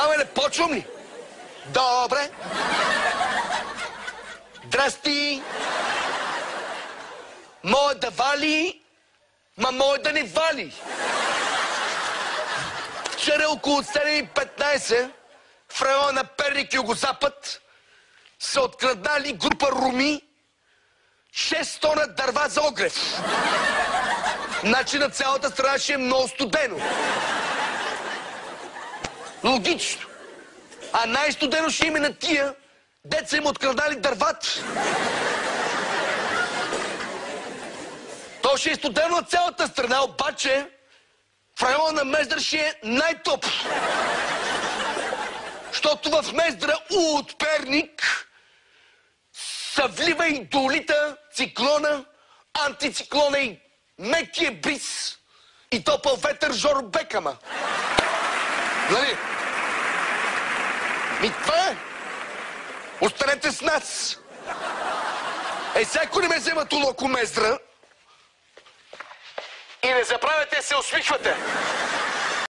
Мамеле, почвам ли? Добре. Здрасти. Може да вали, ма може да не вали. Вчера около 7:15 в района на Перник, югозапад, са откраднали група роми 6 тона дърва за огрев. Значи на цялата страна ще е много студено. Логично. А най-студено ще има на тия, деца им откраднали дървата. То ще е студено на цялата страна, обаче в района на Мездра ще е най-топ. Защото в Мездра от Перник се влива и долита циклона, антициклона и мекия бриз и топъл ветър Жоро Бекама. Нали? Ми това е. Останете с нас. Всяко не ме вземат улоко Мездра и не забравяйте се усмихвате.